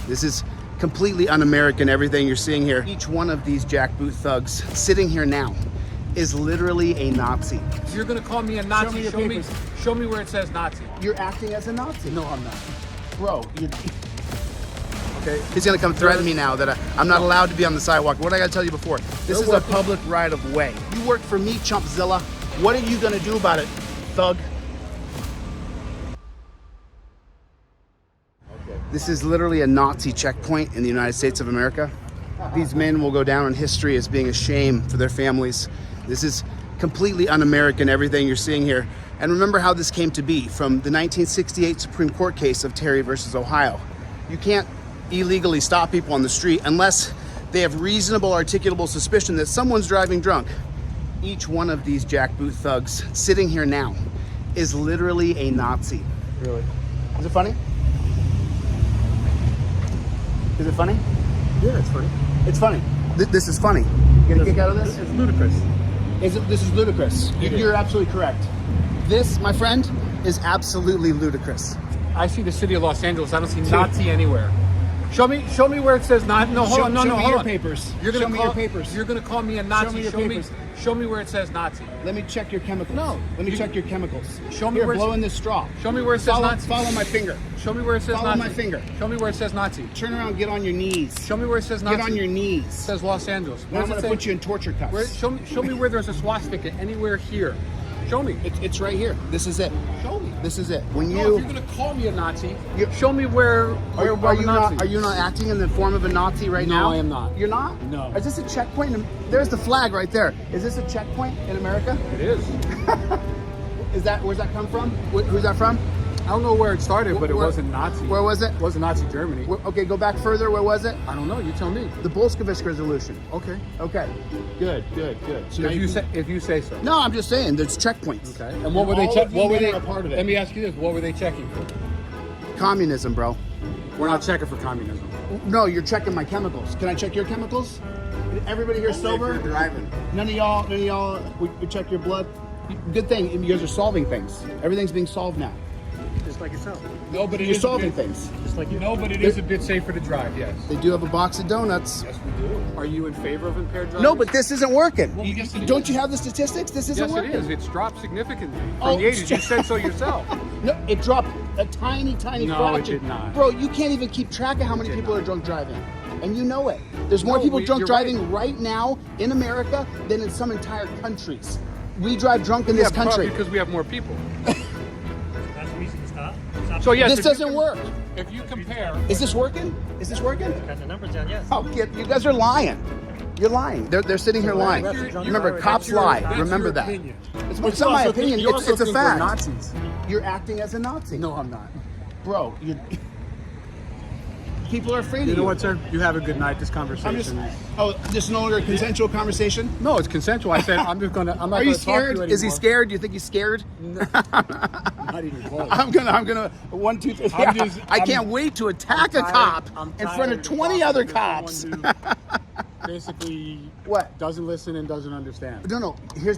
This is completely un-American, everything you're seeing here. Each one of these jackboot thugs sitting here now is literally a Nazi. You're gonna call me a Nazi? Show me where it says Nazi. You're acting as a Nazi. No, I'm not. Bro, okay. He's gonna come threaten me now that I'm not allowed to be on the sidewalk. What did I gotta tell you before? This is a public right of way. You work for me, Chumpzilla. What are you gonna do about it, thug? This is literally a Nazi checkpoint in the United States of America. These men will go down in history as being a shame for their families. This is completely un-American, everything you're seeing here. And remember how this came to be from the 1968 Supreme Court case of Terry versus Ohio. You can't illegally stop people on the street unless they have reasonable articulable suspicion that someone's driving drunk. Each one of these jackboot thugs sitting here now is literally a Nazi. Really? Is it funny? Is it funny? Yeah, it's funny. It's funny. This is funny. You get a kick out of this? It's ludicrous. This is ludicrous. You're absolutely correct. This, my friend, is absolutely ludicrous. I see the city of Los Angeles. I don't see Nazi anywhere. Show me where it says Nazi. No, hold on. No, hold on. Papers. You're gonna show me your papers. You're gonna call me a Nazi. Show me where it says Nazi. Let me check your chemicals. No. Let me check your chemicals. Show me here, where blow in this straw. Show me where it says Nazi. Follow my finger. Show me where it says Follow Nazi. my finger. Show me where it says Nazi. Turn around, get on your knees. Show me where it says Nazi. Get on your knees. It says Los Angeles. Now I'm gonna put you in torture cuffs. Show me where there's a swastika anywhere here. Show me. It's right here. This is it. Show me. This is it. When If you you're gonna call me a Nazi, show me where. are you not acting in the form of a Nazi right now? No, I am not. You're not? No. Is this a checkpoint? There's the flag right there. Is this a checkpoint in America? It is. Where's that come from? Who's that from? I don't know where it started, but it wasn't Nazi. Where was it? It wasn't Nazi Germany. Okay, go back further. Where was it? I don't know. You tell me. The Bolshevik Resolution. Okay. Okay. Good. So If you say so. No, I'm just saying. There's checkpoints. Okay. And what were they checking? What were they? A part of it. Let me ask you this: what were they checking for? Communism, bro. We're not checking for communism. No, you're checking my chemicals. Can I check your chemicals? Everybody here sober? If you're driving. None of y'all. We check your blood. Good thing you guys are solving things. Everything's being solved now. Just like yourself. No, but You're solving things. Just like you. No, but it is a bit safer to drive. Yes. They do have a box of donuts. Yes, we do. Are you in favor of impaired driving? No, but this isn't working. Well, yes, it Don't is. you have the statistics? This isn't Yes, working. it is. It's dropped significantly from Oh, the 80s. You said so yourself. No, it dropped a tiny No, fraction. it did not. Bro, you can't even keep track of how many people are drunk driving. And you know it. There's more people drunk you're driving right now in America than in some entire countries. We drive drunk in this country. Because we have more people. That's the reason to stop. So yes, This if you doesn't work. If you compare, Is this working? Is this working? Got the numbers down, yes. Oh, kid, you guys are lying. You're lying. They're sitting here lying. Remember, cops lie. Remember that. opinion. It's not my opinion. It's a fact. Nazis. You're acting as a Nazi. No, I'm not. Bro, people are afraid of you. You know what, sir? You have a good night. This conversation. This is no longer a consensual conversation? No, it's consensual. I said I'm just gonna. I'm not. Are you gonna talk to scared? you Is he anymore. scared? Do you think he's scared? Not even close. I'm gonna 1, 2, 3. I can't wait to attack a cop in front of 20 other cops. Basically, What? doesn't listen and doesn't understand. No. Here's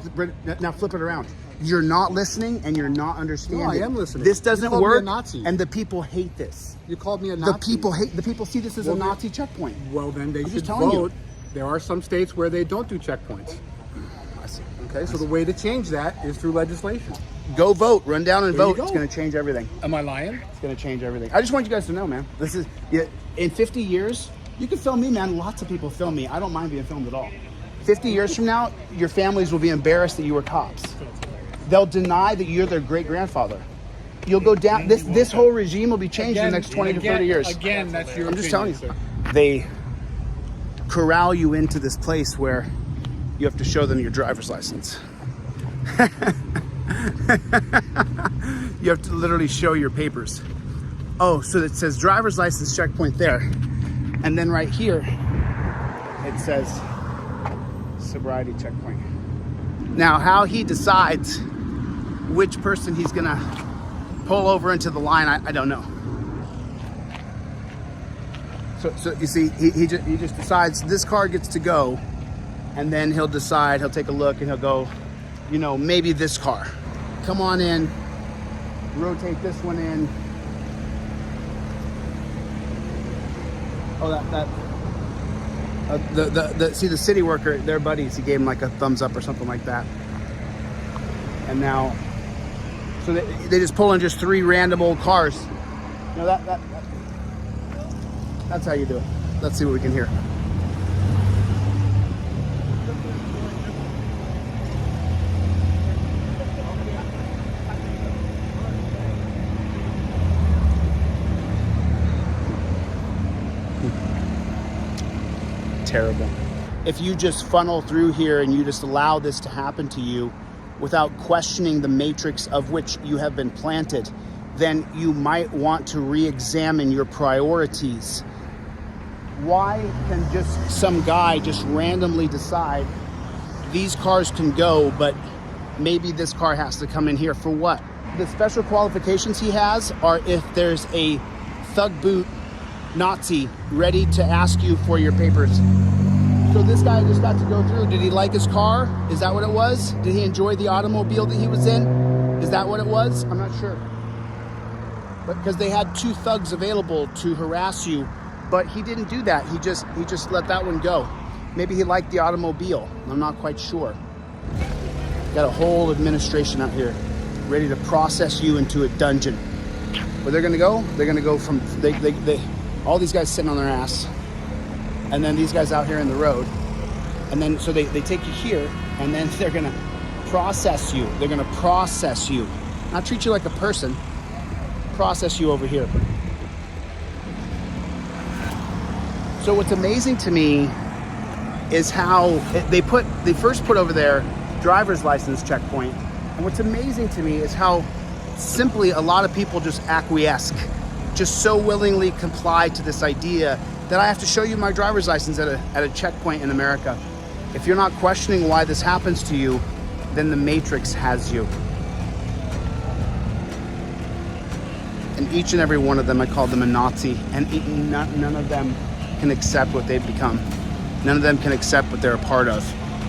now flip it around. You're not listening and you're not understanding. No, I am listening. This You doesn't called me a work, Nazi. and the people hate this. You called me a Nazi. The people see this as a Nazi checkpoint. Well, then they I'm should just telling vote. you. There are some states where they don't do checkpoints. I see. Okay, so the way to change that is through legislation. Go vote. Run down and There you vote. It's go. going to change everything. Am I lying? It's going to change everything. I just want you guys to know, man. This is in 50 years. You can film me, man. Lots of people film me. I don't mind being filmed at all. 50 years from now, your families will be embarrassed that you were cops. They'll deny that you're their great grandfather. You'll go down. This whole regime will be changed in the next 20 to 30 years. Again, that's your I'm just opinion, telling you. sir. They corral you into this place where you have to show them your driver's license. You have to literally show your papers. Oh, so it says driver's license checkpoint there. And then right here, it says sobriety checkpoint. Now, how he decides which person he's gonna pull over into the line, I don't know. So you see, he just decides this car gets to go, and then he'll decide, he'll take a look and he'll go, maybe this car. Come on in, rotate this one in. Oh, see the city worker, their buddies, he gave him like a thumbs up or something like that. And now, so they just pull in just 3 random old cars. You know, that's how you do it. Let's see what we can hear. Terrible. If you just funnel through here and you just allow this to happen to you without questioning the matrix of which you have been planted, then you might want to re-examine your priorities. Why can just some guy just randomly decide these cars can go, but maybe this car has to come in here for what? The special qualifications he has are if there's a thug boot Nazi ready to ask you for your papers. So this guy just got to go through. Did he like his car? Is that what it was? Did he enjoy the automobile that he was in? Is that what it was? I'm not sure. But because they had 2 thugs available to harass you, but he didn't do that. He just let that one go. Maybe he liked the automobile. I'm not quite sure. Got a whole administration out here ready to process you into a dungeon. Where they're gonna go from all these guys sitting on their ass, and then these guys out here in the road, and then so they take you here, and then they're gonna process you. They're gonna process you, not treat you like a person. Process you over here. So what's amazing to me is how they first put over there driver's license checkpoint, and what's amazing to me is how simply a lot of people just acquiesce, just so willingly comply to this idea that I have to show you my driver's license at a checkpoint in America. If you're not questioning why this happens to you, then the matrix has you. And each and every one of them, I call them a Nazi, and none of them can accept what they've become. None of them can accept what they're a part of.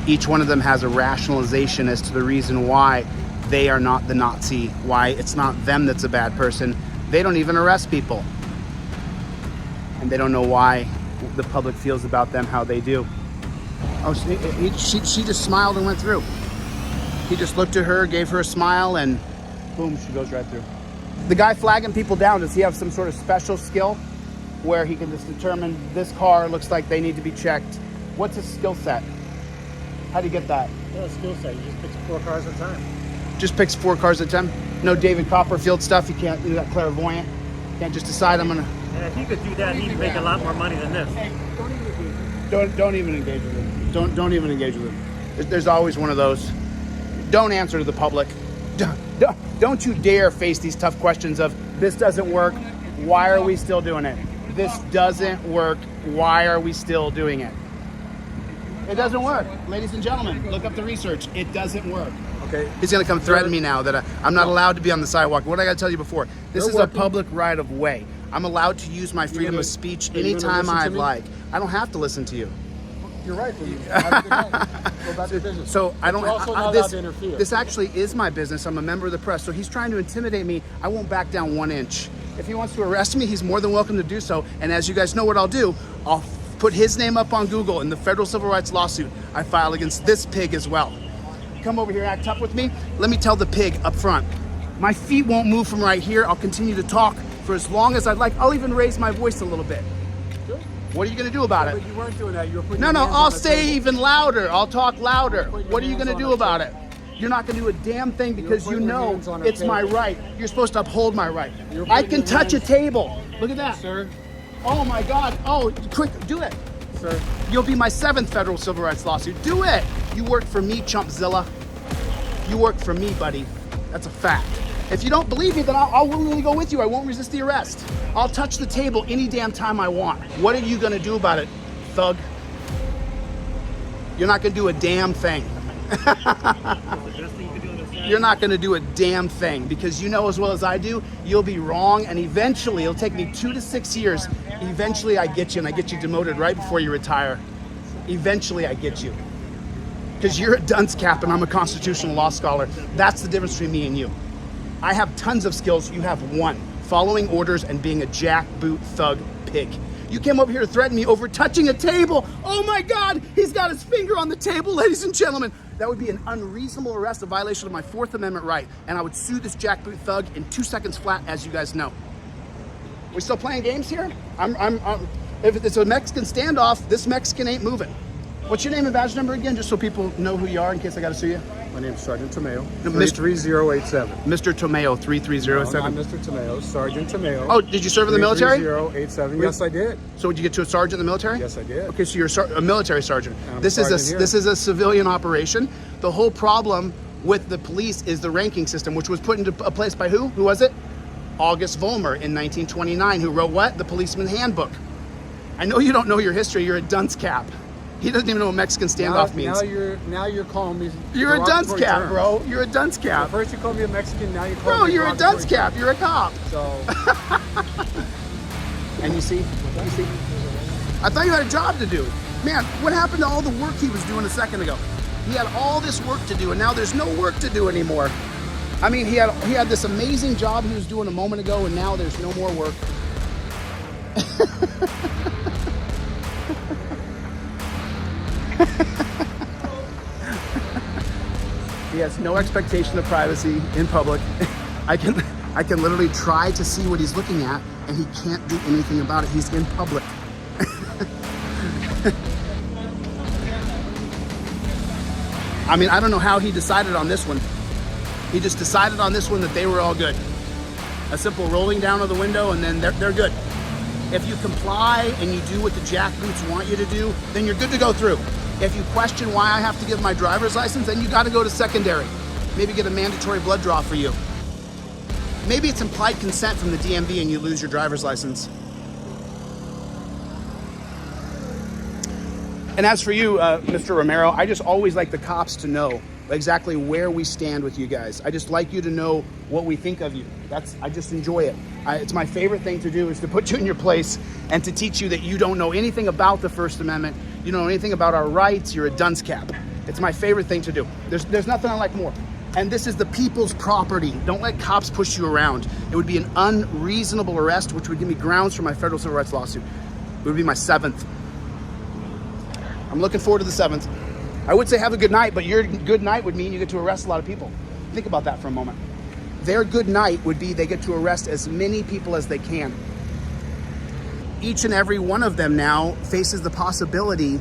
Each one of them has a rationalization as to the reason why they are not the Nazi, why it's not them that's a bad person. They don't even arrest people. And they don't know why the public feels about them how they do. Oh, she just smiled and went through. He just looked at her, gave her a smile, and boom, she goes right through. The guy flagging people down, does he have some sort of special skill where he can just determine this car looks like they need to be checked? What's his skill set? How do you get that? No skill set. You just pick 4 cars at a time. Just picks 4 cars at a time? No David Copperfield stuff? You can't do that clairvoyant? Can't just decide I'm gonna... And if he could do that, he'd make a lot more money than this. Don't even engage with him. Don't even engage with him. There's always one of those. Don't answer to the public. Don't you dare face these tough questions of, this doesn't work, why are we still doing it? This doesn't work, why are we still doing it? It doesn't work. Ladies and gentlemen, look up the research. It doesn't work. Okay. He's gonna come threaten me now that I'm not allowed to be on the sidewalk. What did I gotta tell you before? This is a public right of way. I'm allowed to use my freedom of speech anytime I like. I don't have to listen to you. You're right. Have a good night. Go back to business. So I don't. You're also not allowed to interfere. This actually is my business. I'm a member of the press. So he's trying to intimidate me. I won't back down 1 inch. If he wants to arrest me, he's more than welcome to do so. And as you guys know what I'll do, I'll put his name up on Google in the federal civil rights lawsuit I file against this pig as well. Come over here, act tough with me. Let me tell the pig up front. My feet won't move from right here. I'll continue to talk for as long as I'd like. I'll even raise my voice a little bit. Good. What are you gonna do about it? But you weren't doing that. You were putting No, your hands I'll on the say table. even louder. I'll talk louder. What are you hands gonna on do the about it? table. You're not gonna do a damn thing because you putting your know hands on a it's my table. right. You're supposed to uphold my right. You're I putting can your touch a hands- table. Look at that. Sir, Oh my God. Oh, quick, do it. sir. You'll be my 7th federal civil rights lawsuit. Do it. You work for me, Chumpzilla. You work for me, buddy. That's a fact. If you don't believe me, then I'll willingly go with you. I won't resist the arrest. I'll touch the table any damn time I want. What are you gonna do about it, thug? You're not gonna do a damn thing. The best thing you could do in this guy. You're not gonna do a damn thing because you know as well as I do, you'll be wrong, and eventually, it'll take me 2 to 6 years. Eventually I get you, and I get you demoted right before you retire. Eventually I get you. Because you're a dunce cap and I'm a constitutional law scholar. That's the difference between me and you. I have tons of skills, you have one. Following orders and being a jackboot thug pig. You came over here to threaten me over touching a table. Oh my God, he's got his finger on the table, ladies and gentlemen. That would be an unreasonable arrest, a violation of my Fourth Amendment right. And I would sue this jackboot thug in 2 seconds flat, as you guys know. We still playing games here? If it's a Mexican standoff, this Mexican ain't moving. What's your name and badge number again, just so people know who you are in case I gotta sue you? My name's Sergeant Tomeo, No, 33087. Mr. Tomeo, 33087. No, I'm Mr. Tomeo, Sergeant Tomeo. Oh, did you serve in the military? 33087. Yes, I did. So did you get to a sergeant in the military? Yes, I did. Okay, so you're a military sergeant. I'm This sergeant is here. this is a civilian operation. The whole problem with the police is the ranking system, which was put into a place by who? Who was it? August Vollmer in 1929, who wrote what? The Policeman Handbook. I know you don't know your history. You're a dunce cap. He doesn't even know what Mexican standoff means. Now you're calling me. You're a dunce derogatory cap, terms. bro. You're a dunce cap. First you called me a Mexican, now you call Bro, me you're a dunce derogatory cap. You're a cop. terms. So And you see? I thought you had a job to do. Man, what happened to all the work he was doing a second ago? He had all this work to do, and now there's no work to do anymore. I mean, he had this amazing job he was doing a moment ago, and now there's no more work. He has no expectation of privacy in public. I can literally try to see what he's looking at, and he can't do anything about it. He's in public. I mean, I don't know how he decided on this one. He just decided on this one that they were all good. A simple rolling down of the window, and then they're good. If you comply and you do what the jackboots want you to do, then you're good to go through. If you question why I have to give my driver's license, then you got to go to secondary. Maybe get a mandatory blood draw for you. Maybe it's implied consent from the DMV and you lose your driver's license. And as for you, Mr. Romero, I just always like the cops to know exactly where we stand with you guys. I just like you to know what we think of you. I just enjoy it. It's my favorite thing to do is to put you in your place and to teach you that you don't know anything about the First Amendment. You don't know anything about our rights. You're a dunce cap. It's my favorite thing to do. There's nothing I like more. And this is the people's property. Don't let cops push you around. It would be an unreasonable arrest, which would give me grounds for my federal civil rights lawsuit. It would be my 7th. I'm looking forward to the 7th. I would say have a good night, but your good night would mean you get to arrest a lot of people. Think about that for a moment. Their good night would be they get to arrest as many people as they can. Each and every one of them now faces the possibility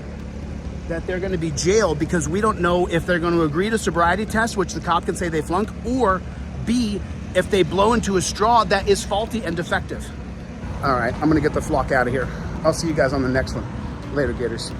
that they're going to be jailed because we don't know if they're going to agree to sobriety tests, which the cop can say they flunk, or B, if they blow into a straw that is faulty and defective. All right, I'm going to get the flock out of here. I'll see you guys on the next one. Later, Gators.